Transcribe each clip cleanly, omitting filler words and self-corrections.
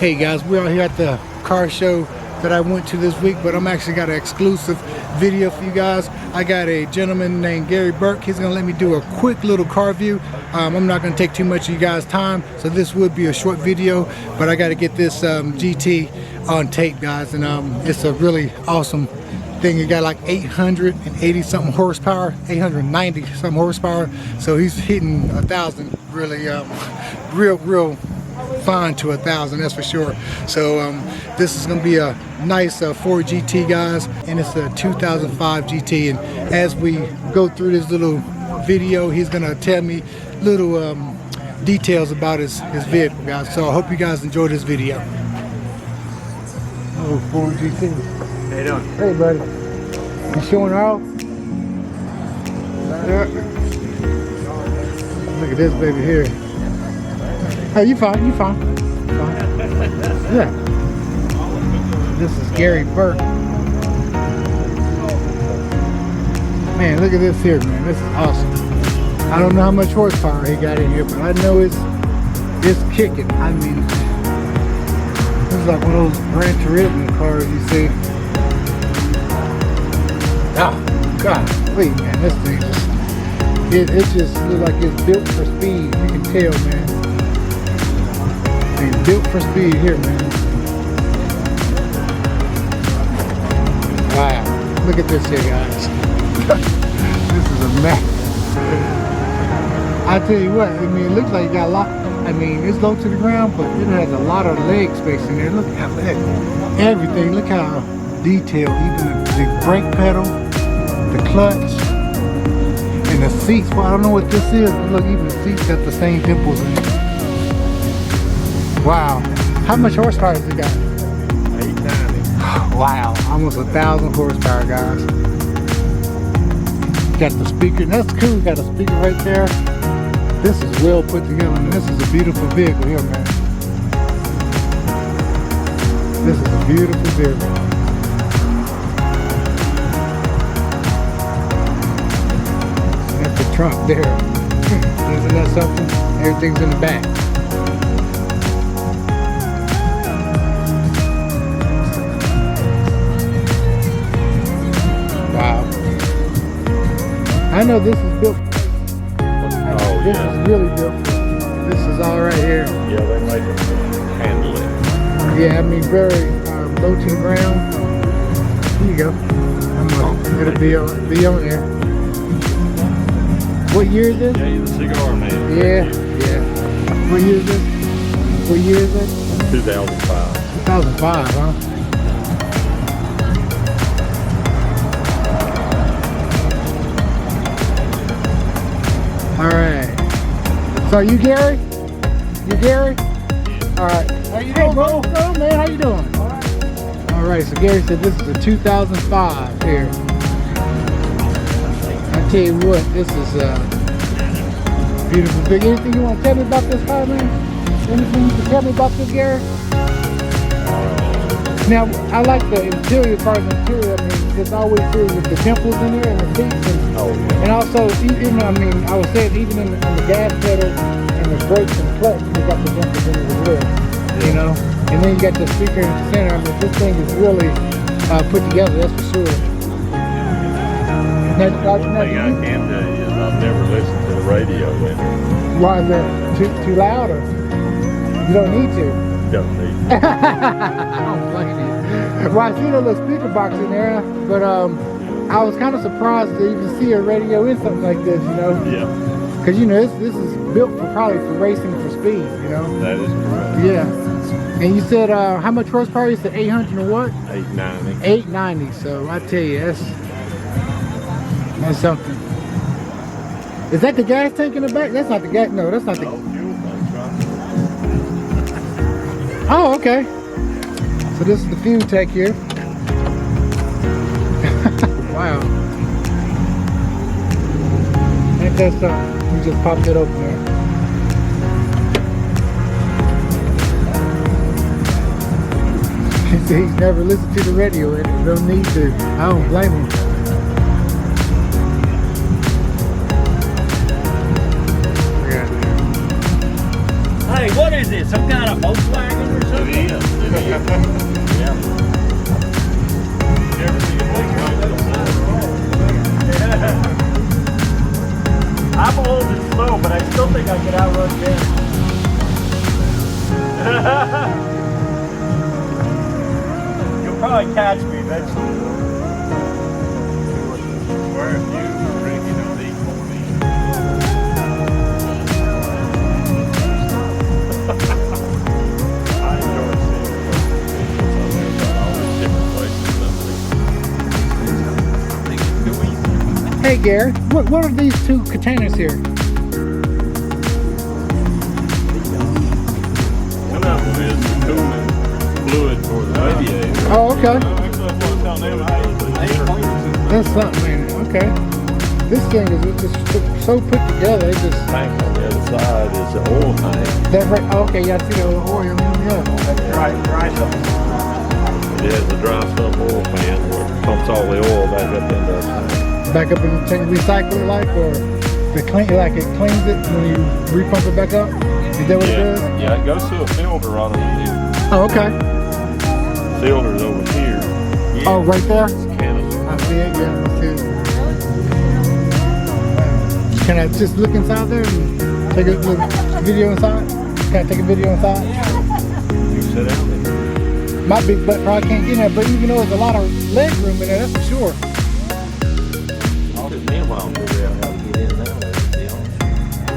Hey guys, we're out here at the car show that I went to this week, but I'm actually got an exclusive video for you guys. I got a gentleman named Gary Burke. He's gonna let me do a quick little car view. I'm not gonna take too much of you guys' time, so this would be a short video, but I gotta get this GT on tape, guys, and it's a really awesome thing. It got like 880 something horsepower, 890 something horsepower, so he's hitting 1,000 really real fine to 1,000, that's for sure. So this is going to be a nice Ford GT, guys, and it's a 2005 GT. And as we go through this little video, he's going to tell me little details about his vehicle, guys. So I hope you guys enjoy this video. Oh, Ford GT. How you doing? Hey, buddy. You showing off? Yeah. Look at this baby here. Hey, you fine, you fine. Yeah. This is Gary Burke. Man, look at this here, man. This is awesome. I don't know how much horsepower he got in here, but I know it's kicking. I mean, this is like one of those Gran Turismo cars you see. Oh, God. Wait, man, this thing it just looks like it's built for speed. You can tell, man. Built for speed here, man. Wow, look at this here, guys. This is a mess. I tell you what, I mean, it looks like you got a lot. I mean, it's low to the ground, but it has a lot of leg space in there. Look how everything. Look how detailed. Even the brake pedal, the clutch, and the seats. Well, I don't know what this is, but look, even the seats got the same dimples in it. Wow. How much horsepower has it got? 890. Wow. Almost 1,000 horsepower, guys. Got the speaker. That's cool. Got a speaker right there. This is well put together. And this is a beautiful vehicle here, man. This is a beautiful vehicle. That's the trunk there. Isn't that something? Everything's in the back. I know this is built. This is really built. This is all right here. Yeah, they make it handle it. Yeah, I mean very low to the ground. Here you go. It'll be on there. What year is this? Yeah, you're the cigar man. Yeah. What year is this? What year is it? 2005. 2005, huh? All right. So you Gary? You Gary? All right. How you doing, bro? What's up, man? How you doing? All right. All right. So Gary said this is a 2005 here. I tell you what, this is beautiful. Big. Anything you want to tell me about this car, man? Anything you can tell me about this, Gary? Now, I like the interior part of the interior. I mean, it's always here with the dimples in there and the seats. And also, even, I mean, I was saying, even on the gas pedal and the brakes and clutch, you got the dimples in it as well. You know? And then you got the speaker in the center. I mean, this thing is really put together, that's for sure. One thing I can tell you is I've never listened to the radio in it. Why is that? Too loud, or you don't need to? Don't need I don't blame you. Well, I see the little speaker box in there, but I was kind of surprised to even see a radio in something like this, you know? Yeah. Because, you know, this is built probably for racing for speed, you know? That is correct. Yeah. And you said, how much horsepower? You said 800 and what? 890. 890. So I tell you, that's something. Is that the gas tank in the back? That's not the gas. No, that's not the. Oh, fuel tank's right. Oh, okay. So this is the fuel tank here. Wow. Ain't that something? You just popped it open there. He's never listened to the radio and don't need to. I don't blame him. Hey, what is this? Some kind of Volkswagen or something? It is. think I could outrun Ken. You'll probably catch me eventually. Where if you drink, you don't eat more meat. I enjoy seeing all these different places. Hey Gary, what are these two containers here? One of them is the cooling fluid for the radiator. Oh, okay. That's That's something, man. Okay. This thing is just so put together. It just tank on the other side is the oil tank. that right. Okay, yeah, I see the oil. Yeah. Dry stuff. It has the dry stuff oil pan where it pumps all the oil back up into the tank. Back up in the tank, recycle it or the clean, like it cleans it when you repump it back up. Is that what it does? Yeah, it goes through a filter on it. Oh, okay. Filter's over here. Oh, right there. It's canister. I see it. Yeah, I see it. Can I just look inside there and take a look video inside? Can I take a video inside? You sit down there. My big butt probably can't get in there, but even though there's a lot of leg room in there, that's for sure. All this meanwhile, figure out how to get in now.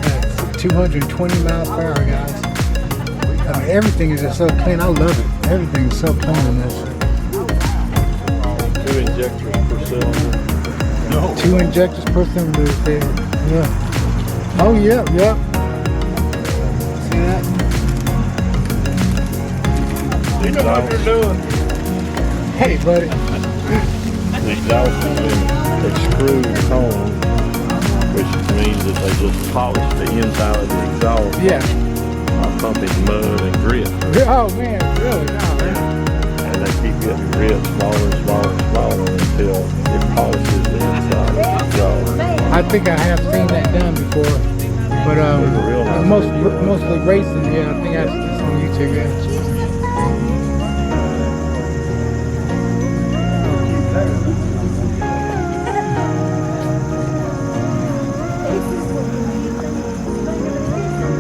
That's 220 miles per hour, guys. I mean, everything is just so clean. I love it. Everything is so clean in this. 2 injectors per cylinder. No. 2 injectors per cylinder is there. Yeah. Oh, yeah, yeah. See that? You know what you're doing. Hey, buddy. The exhaust has been extruded home, which means that they just polish the inside of the exhaust Yeah. by pumping mud and grit. Oh, man, really? Oh, man. And they keep getting grit smaller and smaller and smaller until it polishes the inside of the exhaust. I think I have seen that done before. But There's a real nice video. mostly racing, yeah. I think it's on YouTube, yeah.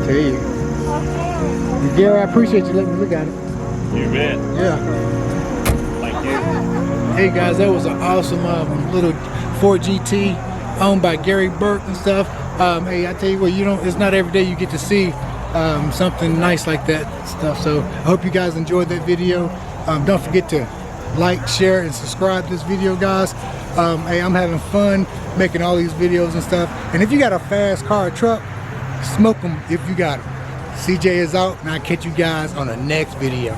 Tell you. Gary, I appreciate you letting me look at it. You bet. Yeah. Thank you. Hey guys, that was an awesome little Ford GT owned by Gary Burke and stuff. Hey, I tell you what, it's not every day you get to see something nice like that stuff. So I hope you guys enjoyed that video. Don't forget to like, share, and subscribe to this video, guys. Hey, I'm having fun making all these videos and stuff. And if you got a fast car or truck, smoke them if you got them. CJ is out, and I'll catch you guys on the next video.